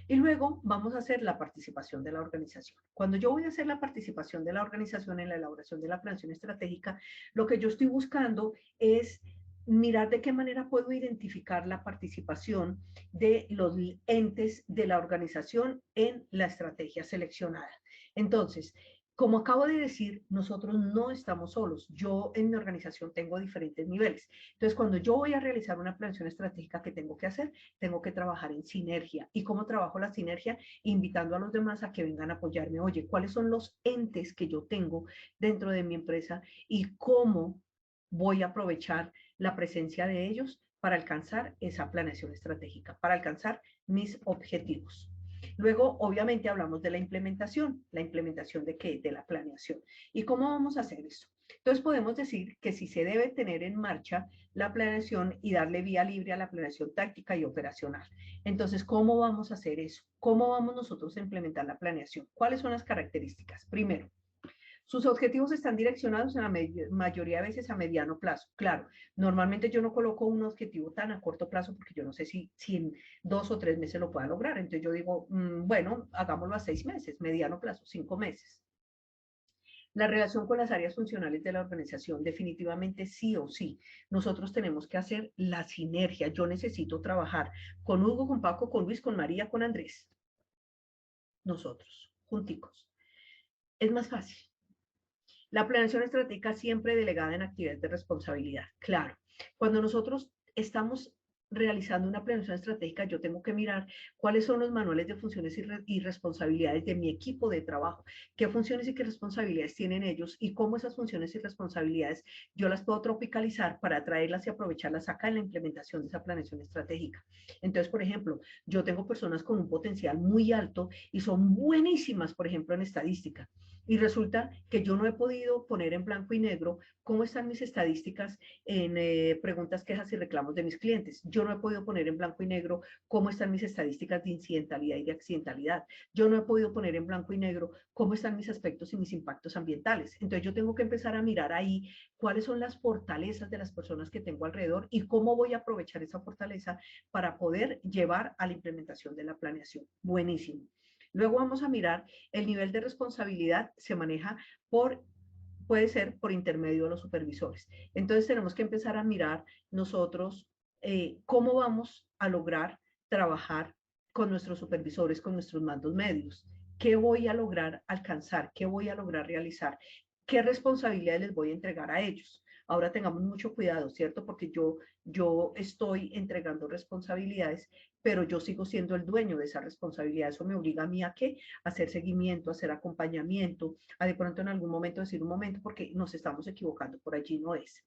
Y luego vamos a hacer la participación de la organización. Cuando yo voy a hacer la participación de la organización en la elaboración de la planeación estratégica, lo que yo estoy buscando es mirar de qué manera puedo identificar la participación de los entes de la organización en la estrategia seleccionada. Entonces, como acabo de decir, nosotros no estamos solos. Yo en mi organización tengo diferentes niveles. Entonces, cuando yo voy a realizar una planeación estratégica, ¿qué tengo que hacer? Tengo que trabajar en sinergia. ¿Y cómo trabajo la sinergia? Invitando a los demás a que vengan a apoyarme. Oye, ¿cuáles son los entes que yo tengo dentro de mi empresa y cómo voy a aprovechar la presencia de ellos para alcanzar esa planeación estratégica, para alcanzar mis objetivos. Luego, obviamente, hablamos de la implementación de qué, de la planeación. ¿Y cómo vamos a hacer eso? Entonces, podemos decir que si se debe tener en marcha la planeación y darle vía libre a la planeación táctica y operacional. Entonces, ¿cómo vamos a hacer eso? ¿Cómo vamos nosotros a implementar la planeación? ¿Cuáles son las características? Primero, sus objetivos están direccionados en la mayoría de veces a mediano plazo. Claro, normalmente yo no coloco un objetivo tan a corto plazo porque yo no sé si en 2 o 3 meses lo pueda lograr. Entonces yo digo, bueno, hagámoslo a 6 meses, mediano plazo, 5 meses. La relación con las áreas funcionales de la organización, definitivamente sí o sí. Nosotros tenemos que hacer la sinergia. Yo necesito trabajar con Hugo, con Paco, con Luis, con María, con Andrés. Nosotros, junticos. Es más fácil. La planeación estratégica siempre delegada en actividades de responsabilidad. Claro, cuando nosotros estamos realizando una planeación estratégica, yo tengo que mirar cuáles son los manuales de funciones y responsabilidades de mi equipo de trabajo, qué funciones y qué responsabilidades tienen ellos y cómo esas funciones y responsabilidades yo las puedo tropicalizar para traerlas y aprovecharlas acá en la implementación de esa planeación estratégica. Entonces, por ejemplo, yo tengo personas con un potencial muy alto y son buenísimas, por ejemplo, en estadística. Y resulta que yo no he podido poner en blanco y negro cómo están mis estadísticas en preguntas, quejas y reclamos de mis clientes. Yo no he podido poner en blanco y negro cómo están mis estadísticas de incidentalidad y de accidentalidad. Yo no he podido poner en blanco y negro cómo están mis aspectos y mis impactos ambientales. Entonces yo tengo que empezar a mirar ahí cuáles son las fortalezas de las personas que tengo alrededor y cómo voy a aprovechar esa fortaleza para poder llevar a la implementación de la planeación. Buenísimo. Luego vamos a mirar el nivel de responsabilidad se maneja puede ser por intermedio de los supervisores. Entonces tenemos que empezar a mirar nosotros cómo vamos a lograr trabajar con nuestros supervisores, con nuestros mandos medios. ¿Qué voy a lograr alcanzar? ¿Qué voy a lograr realizar? ¿Qué responsabilidades les voy a entregar a ellos? Ahora tengamos mucho cuidado, ¿cierto? Porque yo estoy entregando responsabilidades, pero yo sigo siendo el dueño de esa responsabilidad. Eso me obliga a mí a qué? A hacer seguimiento, a hacer acompañamiento, a de pronto en algún momento decir un momento porque nos estamos equivocando, por allí no es.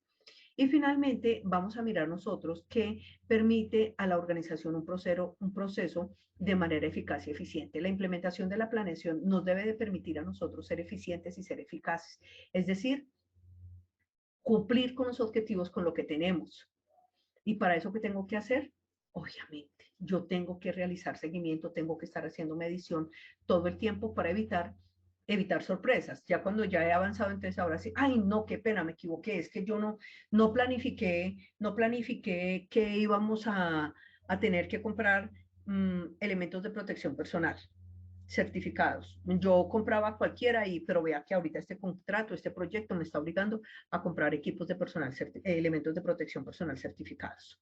Y finalmente vamos a mirar nosotros qué permite a la organización un proceso de manera eficaz y eficiente. La implementación de la planeación nos debe de permitir a nosotros ser eficientes y ser eficaces. Es decir, cumplir con los objetivos con lo que tenemos. Y para eso, ¿qué tengo que hacer? Obviamente, yo tengo que realizar seguimiento, tengo que estar haciendo medición todo el tiempo para evitar sorpresas. Ya cuando ya he avanzado, entonces ahora sí, ay, no, qué pena, me equivoqué, es que yo no planifiqué que íbamos a tener que comprar elementos de protección personal certificados. Yo compraba cualquiera, pero vea que ahorita este contrato, este proyecto me está obligando a comprar equipos de personal, elementos de protección personal certificados.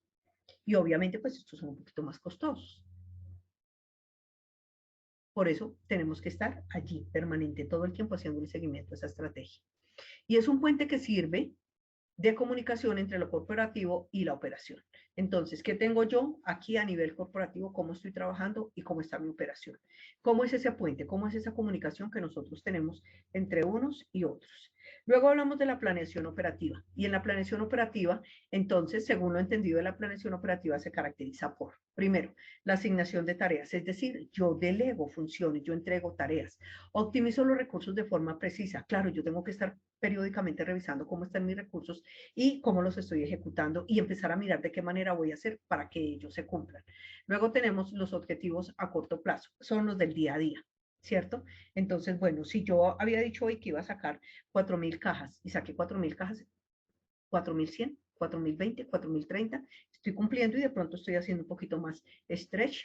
Y obviamente, pues estos son un poquito más costosos. Por eso tenemos que estar allí permanente todo el tiempo haciendo el seguimiento a esa estrategia. Y es un puente que sirve de comunicación entre lo corporativo y la operación. Entonces, ¿qué tengo yo aquí a nivel corporativo? ¿Cómo estoy trabajando y cómo está mi operación? ¿Cómo es ese puente? ¿Cómo es esa comunicación que nosotros tenemos entre unos y otros? Luego hablamos de la planeación operativa. Y en la planeación operativa, entonces, según lo entendido de la planeación operativa, se caracteriza por, primero, la asignación de tareas, es decir, yo delego funciones, yo entrego tareas, optimizo los recursos de forma precisa. Claro, yo tengo que estar periódicamente revisando cómo están mis recursos y cómo los estoy ejecutando y empezar a mirar de qué manera voy a hacer para que ellos se cumplan. Luego tenemos los objetivos a corto plazo, son los del día a día, ¿cierto? Entonces, bueno, si yo había dicho hoy que iba a sacar 4.000 cajas y saqué 4.000 cajas, 4.100, 4.020, 4.030, estoy cumpliendo y de pronto estoy haciendo un poquito más stretch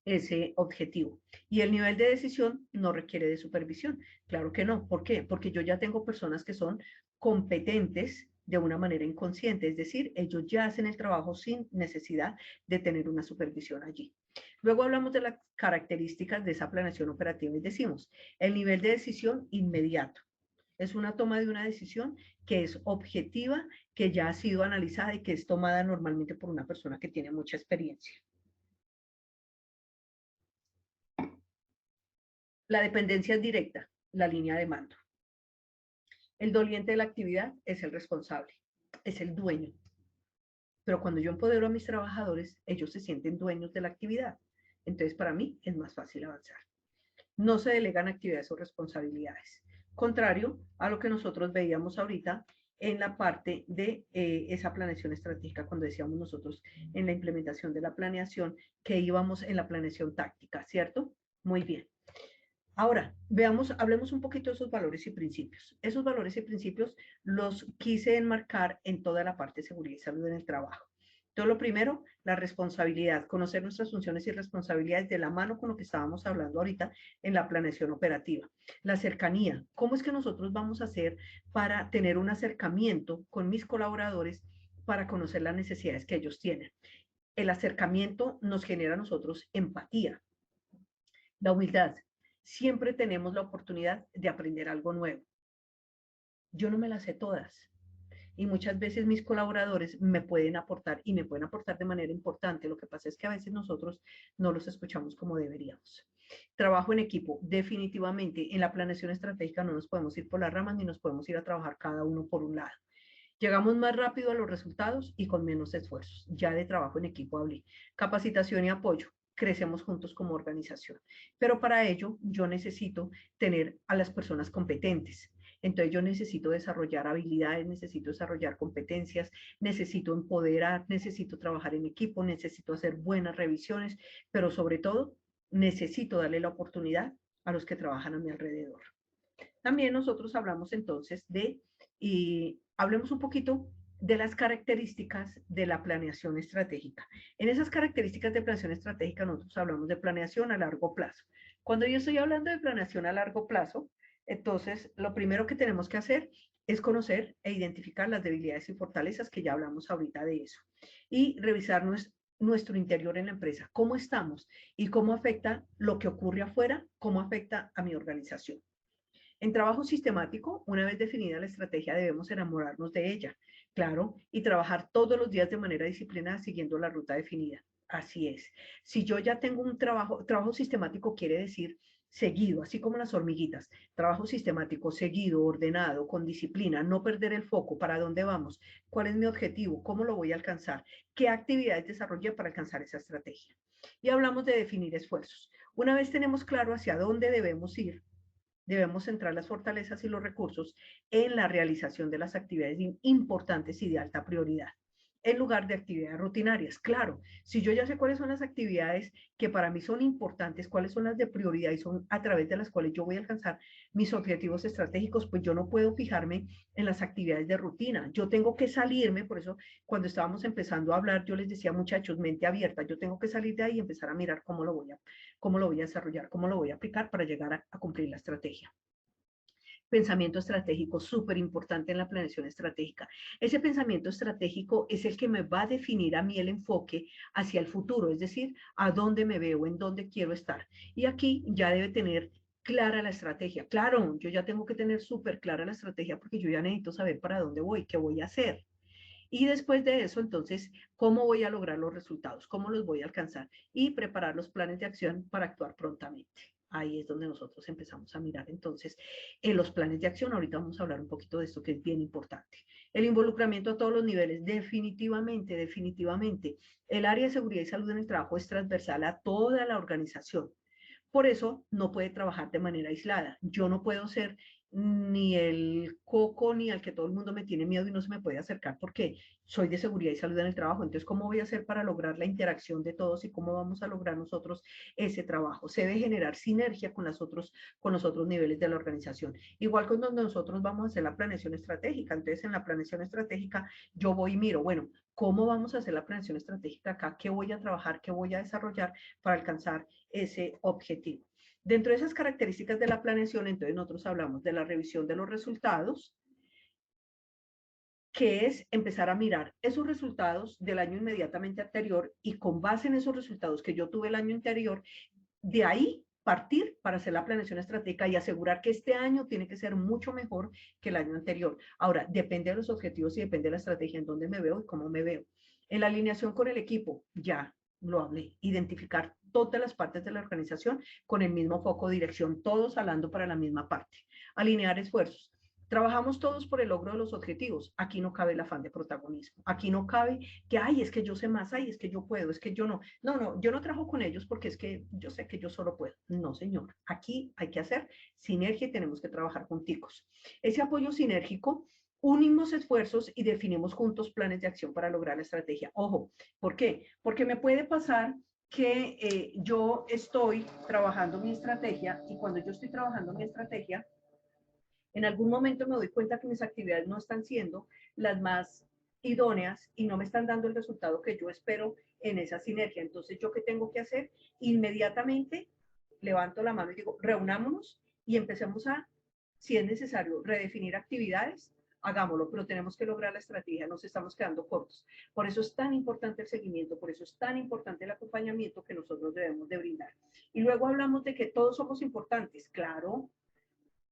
ese objetivo. Y el nivel de decisión no requiere de supervisión. Claro que no. ¿Por qué? Porque yo ya tengo personas que son competentes de una manera inconsciente, es decir, ellos ya hacen el trabajo sin necesidad de tener una supervisión allí. Luego hablamos de las características de esa planeación operativa y decimos, el nivel de decisión inmediato. Es una toma de una decisión que es objetiva, que ya ha sido analizada y que es tomada normalmente por una persona que tiene mucha experiencia. La dependencia es directa, la línea de mando. El doliente de la actividad es el responsable, es el dueño. pero cuando yo empodero a mis trabajadores, ellos se sienten dueños de la actividad. Entonces, para mí es más fácil avanzar. No se delegan actividades o responsabilidades. Contrario a lo que nosotros veíamos ahorita en la parte de esa planeación estratégica, cuando decíamos nosotros en la implementación de la planeación, que íbamos en la planeación táctica, ¿cierto? Muy bien. Ahora, hablemos un poquito de esos valores y principios. Esos valores y principios los quise enmarcar en toda la parte de seguridad y salud en el trabajo. Entonces, lo primero, la responsabilidad, conocer nuestras funciones y responsabilidades de la mano con lo que estábamos hablando ahorita en la planeación operativa. La cercanía, ¿cómo es que nosotros vamos a hacer para tener un acercamiento con mis colaboradores para conocer las necesidades que ellos tienen? El acercamiento nos genera a nosotros empatía. La humildad, siempre tenemos la oportunidad de aprender algo nuevo. Yo no me las sé todas y muchas veces mis colaboradores me pueden aportar y me pueden aportar de manera importante. Lo que pasa es que a veces nosotros no los escuchamos como deberíamos. Trabajo en equipo, definitivamente en la planeación estratégica no nos podemos ir por las ramas ni nos podemos ir a trabajar cada uno por un lado. Llegamos más rápido a los resultados y con menos esfuerzos. Ya de trabajo en equipo hablé. Capacitación y apoyo. Crecemos juntos como organización. Pero para ello yo necesito tener a las personas competentes. Entonces yo necesito desarrollar habilidades, necesito desarrollar competencias, necesito empoderar, necesito trabajar en equipo, necesito hacer buenas revisiones, pero sobre todo necesito darle la oportunidad a los que trabajan a mi alrededor. También nosotros hablamos entonces y hablemos un poquito de las características de la planeación estratégica. En esas características de planeación estratégica nosotros hablamos de planeación a largo plazo. Cuando yo estoy hablando de planeación a largo plazo, entonces lo primero que tenemos que hacer es conocer e identificar las debilidades y fortalezas, que ya hablamos ahorita de eso, y revisar nuestro interior en la empresa, cómo estamos y cómo afecta lo que ocurre afuera, cómo afecta a mi organización. En trabajo sistemático, una vez definida la estrategia, debemos enamorarnos de ella, claro, y trabajar todos los días de manera disciplinada siguiendo la ruta definida. Así es. Si yo ya tengo un trabajo sistemático quiere decir seguido, así como las hormiguitas, trabajo sistemático, seguido, ordenado, con disciplina, no perder el foco, para dónde vamos, cuál es mi objetivo, cómo lo voy a alcanzar, qué actividades desarrollé para alcanzar esa estrategia. Y hablamos de definir esfuerzos. Una vez tenemos claro hacia dónde debemos ir, debemos centrar las fortalezas y los recursos en la realización de las actividades importantes y de alta prioridad, en lugar de actividades rutinarias. Claro, si yo ya sé cuáles son las actividades que para mí son importantes, cuáles son las de prioridad y son a través de las cuales yo voy a alcanzar mis objetivos estratégicos, pues yo no puedo fijarme en las actividades de rutina. Yo tengo que salirme, por eso cuando estábamos empezando a hablar, yo les decía, muchachos, mente abierta, yo tengo que salir de ahí y empezar a mirar cómo lo voy a desarrollar, cómo lo voy a aplicar para llegar a cumplir la estrategia. Pensamiento estratégico, súper importante en la planeación estratégica. Ese pensamiento estratégico es el que me va a definir a mí el enfoque hacia el futuro, es decir, a dónde me veo, en dónde quiero estar. Y aquí ya debe tener clara la estrategia. Claro, yo ya tengo que tener súper clara la estrategia porque yo ya necesito saber para dónde voy, qué voy a hacer. Y después de eso, entonces, ¿cómo voy a lograr los resultados? ¿Cómo los voy a alcanzar? Y preparar los planes de acción para actuar prontamente. Ahí es donde nosotros empezamos a mirar entonces los planes de acción. Ahorita vamos a hablar un poquito de esto que es bien importante. El involucramiento a todos los niveles, definitivamente, definitivamente. El área de seguridad y salud en el trabajo es transversal a toda la organización. Por eso no puede trabajar de manera aislada. Yo no puedo ser ni el coco ni al que todo el mundo me tiene miedo y no se me puede acercar porque soy de seguridad y salud en el trabajo. Entonces, ¿cómo voy a hacer para lograr la interacción de todos y cómo vamos a lograr nosotros ese trabajo? Se debe generar sinergia con los otros niveles de la organización. Igual con donde nosotros vamos a hacer la planeación estratégica. Entonces, en la planeación estratégica, yo voy y miro, bueno, ¿cómo vamos a hacer la planeación estratégica acá? ¿Qué voy a trabajar? ¿Qué voy a desarrollar para alcanzar ese objetivo? Dentro de esas características de la planeación, entonces nosotros hablamos de la revisión de los resultados, que es empezar a mirar esos resultados del año inmediatamente anterior y con base en esos resultados que yo tuve el año anterior, de ahí partir para hacer la planeación estratégica y asegurar que este año tiene que ser mucho mejor que el año anterior. Ahora, depende de los objetivos y depende de la estrategia en dónde me veo y cómo me veo. En la alineación con el equipo, ya lo hablé, identificar todas las partes de la organización con el mismo foco de dirección, todos hablando para la misma parte. Alinear esfuerzos. Trabajamos todos por el logro de los objetivos. Aquí no cabe el afán de protagonismo. Aquí no cabe que, ay, es que yo sé más, ay, es que yo puedo, es que yo no. No, no, yo no trabajo con ellos porque es que yo sé que yo solo puedo. No, señor. Aquí hay que hacer sinergia y tenemos que trabajar junticos. Ese apoyo sinérgico, unimos esfuerzos y definimos juntos planes de acción para lograr la estrategia. Ojo, ¿por qué? Porque me puede pasar que yo estoy trabajando mi estrategia y cuando yo estoy trabajando mi estrategia, en algún momento me doy cuenta que mis actividades no están siendo las más idóneas y no me están dando el resultado que yo espero en esa sinergia. Entonces, ¿yo qué tengo que hacer? Inmediatamente levanto la mano y digo, reunámonos y empecemos a, si es necesario, redefinir actividades, hagámoslo, pero tenemos que lograr la estrategia, nos estamos quedando cortos. Por eso es tan importante el seguimiento, por eso es tan importante el acompañamiento que nosotros debemos de brindar. Y luego hablamos de que todos somos importantes, claro,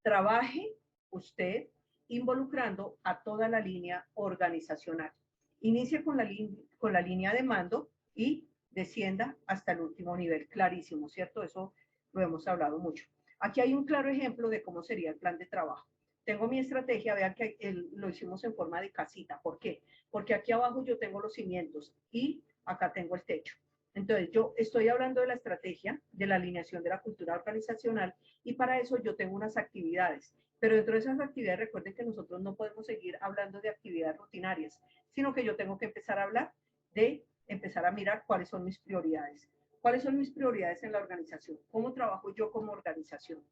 trabaje usted involucrando a toda la línea organizacional. Inicie con la línea de mando y descienda hasta el último nivel, clarísimo, ¿cierto? Eso lo hemos hablado mucho. Aquí hay un claro ejemplo de cómo sería el plan de trabajo. Tengo mi estrategia, vean que lo hicimos en forma de casita. ¿Por qué? Porque aquí abajo yo tengo los cimientos y acá tengo el techo. Entonces, yo estoy hablando de la estrategia, de la alineación de la cultura organizacional y para eso yo tengo unas actividades. Pero dentro de esas actividades, recuerden que nosotros no podemos seguir hablando de actividades rutinarias, sino que yo tengo que empezar a hablar de empezar a mirar cuáles son mis prioridades. ¿Cuáles son mis prioridades en la organización? ¿Cómo trabajo yo como organización?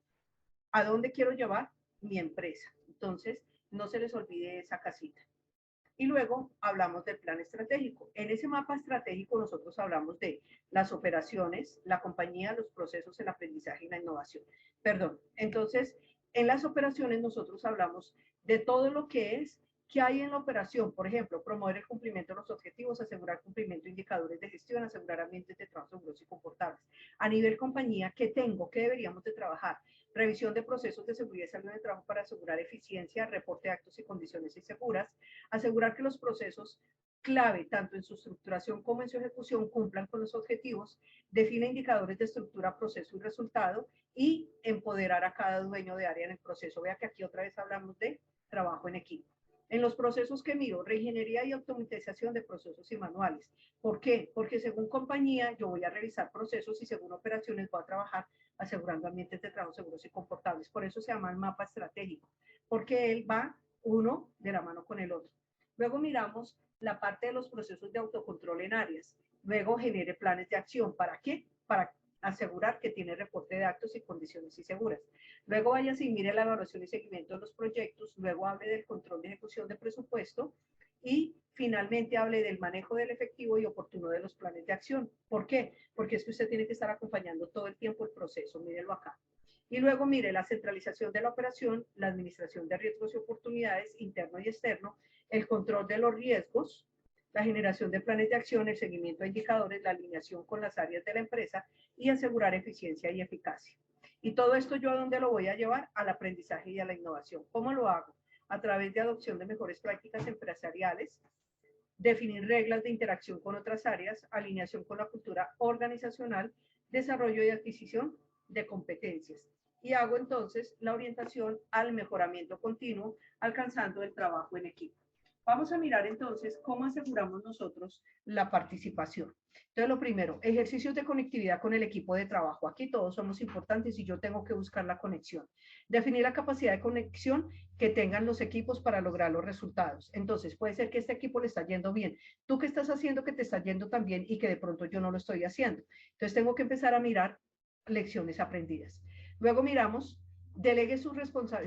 ¿A dónde quiero llevar mi empresa? Entonces, no se les olvide esa casita. Y luego hablamos del plan estratégico. En ese mapa estratégico nosotros hablamos de las operaciones, la compañía, los procesos, el aprendizaje y la innovación. Perdón. Entonces, en las operaciones nosotros hablamos de todo lo que es que hay en la operación. Por ejemplo, promover el cumplimiento de los objetivos, asegurar cumplimiento de indicadores de gestión, asegurar ambientes de trabajo seguros y confortables. A nivel compañía, ¿qué tengo? ¿Qué deberíamos de trabajar? Revisión de procesos de seguridad y salud de trabajo para asegurar eficiencia, reporte de actos y condiciones inseguras, asegurar que los procesos clave, tanto en su estructuración como en su ejecución, cumplan con los objetivos, define indicadores de estructura, proceso y resultado y empoderar a cada dueño de área en el proceso. Vea que aquí otra vez hablamos de trabajo en equipo. En los procesos que miro, reingeniería y automatización de procesos y manuales. ¿Por qué? Porque según compañía yo voy a revisar procesos y según operaciones voy a trabajar asegurando ambientes de trabajo seguros y confortables. Por eso se llama el mapa estratégico, porque él va uno de la mano con el otro. Luego miramos la parte de los procesos de autocontrol en áreas. Luego genere planes de acción. ¿Para qué? Para asegurar que tiene reporte de actos y condiciones seguras. Luego vaya y mire la evaluación y seguimiento de los proyectos. Luego hable del control de ejecución de presupuesto. Y finalmente hable del manejo del efectivo y oportuno de los planes de acción. ¿Por qué? Porque es que usted tiene que estar acompañando todo el tiempo el proceso. Mírelo acá. Y luego mire la centralización de la operación, la administración de riesgos y oportunidades interno y externo, el control de los riesgos, la generación de planes de acción, el seguimiento de indicadores, la alineación con las áreas de la empresa y asegurar eficiencia y eficacia. Y todo esto yo a dónde lo voy a llevar? Al aprendizaje y a la innovación. ¿Cómo lo hago? A través de adopción de mejores prácticas empresariales, definir reglas de interacción con otras áreas, alineación con la cultura organizacional, desarrollo y adquisición de competencias. Y hago entonces la orientación al mejoramiento continuo, alcanzando el trabajo en equipo. Vamos a mirar entonces cómo aseguramos nosotros la participación. Entonces, lo primero, ejercicios de conectividad con el equipo de trabajo. Aquí todos somos importantes y yo tengo que buscar la conexión. Definir la capacidad de conexión que tengan los equipos para lograr los resultados. Entonces, puede ser que este equipo le está yendo bien. ¿Tú qué estás haciendo que te está yendo tan bien y que de pronto yo no lo estoy haciendo? Entonces, tengo que empezar a mirar lecciones aprendidas. Luego miramos delegue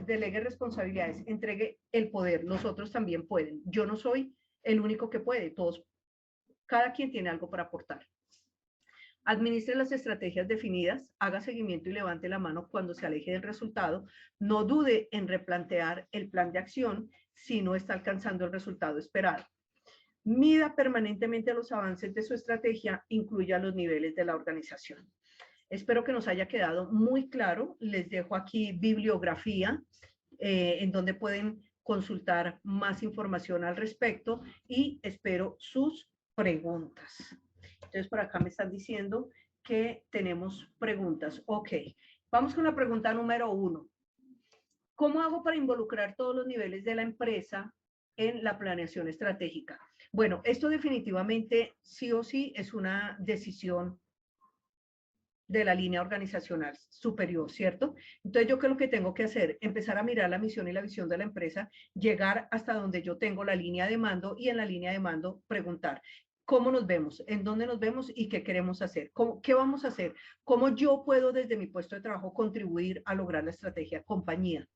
delegue responsabilidades, entregue el poder, los otros también pueden. Yo no soy el único que puede, todos, cada quien tiene algo para aportar. Administre las estrategias definidas, haga seguimiento y levante la mano cuando se aleje del resultado. No dude en replantear el plan de acción si no está alcanzando el resultado esperado. Mida permanentemente los avances de su estrategia, incluya los niveles de la organización. Espero que nos haya quedado muy claro. Les dejo aquí bibliografía en donde pueden consultar más información al respecto y espero sus preguntas. Entonces, por acá me están diciendo que tenemos preguntas. Ok, vamos con la pregunta número 1. ¿Cómo hago para involucrar todos los niveles de la empresa en la planeación estratégica? Bueno, esto definitivamente sí o sí es una decisión de la línea organizacional superior, ¿cierto? Entonces, ¿yo qué es lo que tengo que hacer? Empezar a mirar la misión y la visión de la empresa, llegar hasta donde yo tengo la línea de mando y en la línea de mando preguntar, ¿cómo nos vemos? ¿En dónde nos vemos? ¿Y qué queremos hacer? ¿Qué vamos a hacer? ¿Cómo yo puedo desde mi puesto de trabajo contribuir a lograr la estrategia compañía?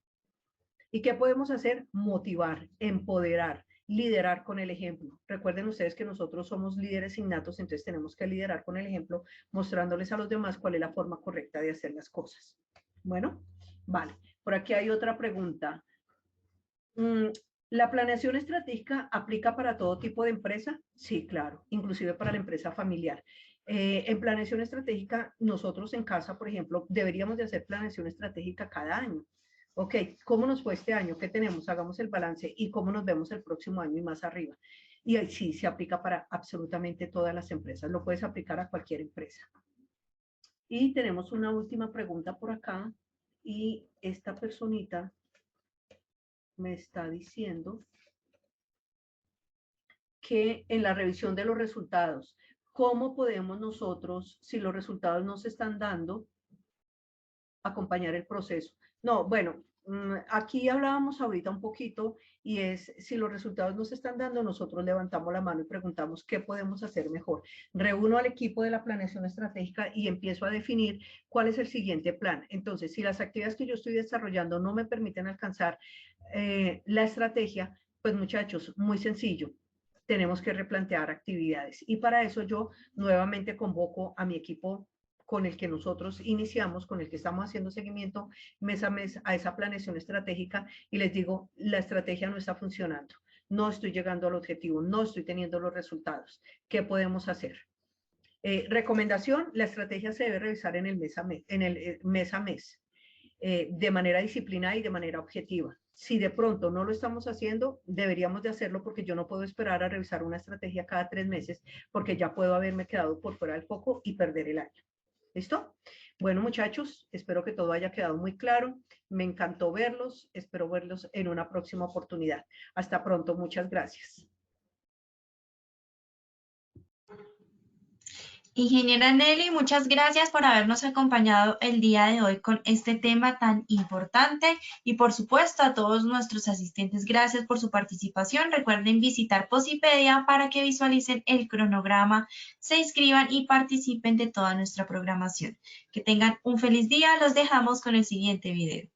¿Y qué podemos hacer? Motivar, empoderar, liderar con el ejemplo. Recuerden ustedes que nosotros somos líderes innatos, entonces tenemos que liderar con el ejemplo, mostrándoles a los demás cuál es la forma correcta de hacer las cosas. Bueno, vale. Por aquí hay otra pregunta. ¿La planeación estratégica aplica para todo tipo de empresa? Sí, claro, inclusive para la empresa familiar. En planeación estratégica, nosotros en casa, por ejemplo, deberíamos de hacer planeación estratégica cada año. Ok, ¿cómo nos fue este año? ¿Qué tenemos? Hagamos el balance y cómo nos vemos el próximo año y más arriba. Y sí, se aplica para absolutamente todas las empresas. Lo puedes aplicar a cualquier empresa. Y tenemos una última pregunta por acá. Y esta personita me está diciendo que en la revisión de los resultados, ¿cómo podemos nosotros, si los resultados no se están dando, acompañar el proceso? No, bueno, aquí hablábamos ahorita un poquito y es, si los resultados no se están dando, nosotros levantamos la mano y preguntamos qué podemos hacer mejor. Reúno al equipo de la planeación estratégica y empiezo a definir cuál es el siguiente plan. Entonces, si las actividades que yo estoy desarrollando no me permiten alcanzar la estrategia, pues muchachos, muy sencillo, tenemos que replantear actividades. Y para eso yo nuevamente convoco a mi equipo con el que nosotros iniciamos, con el que estamos haciendo seguimiento mes a mes a esa planeación estratégica y les digo, la estrategia no está funcionando, no estoy llegando al objetivo, no estoy teniendo los resultados. ¿Qué podemos hacer? Recomendación, la estrategia se debe revisar en el mes a mes, de manera disciplinada y de manera objetiva. Si de pronto no lo estamos haciendo, deberíamos de hacerlo porque yo no puedo esperar a revisar una estrategia cada 3 meses porque ya puedo haberme quedado por fuera del foco y perder el año. ¿Listo? Bueno, muchachos, espero que todo haya quedado muy claro. Me encantó verlos. Espero verlos en una próxima oportunidad. Hasta pronto. Muchas gracias. Ingeniera Nelly, muchas gracias por habernos acompañado el día de hoy con este tema tan importante y por supuesto a todos nuestros asistentes, gracias por su participación. Recuerden visitar Posipedia para que visualicen el cronograma, se inscriban y participen de toda nuestra programación. Que tengan un feliz día, los dejamos con el siguiente video.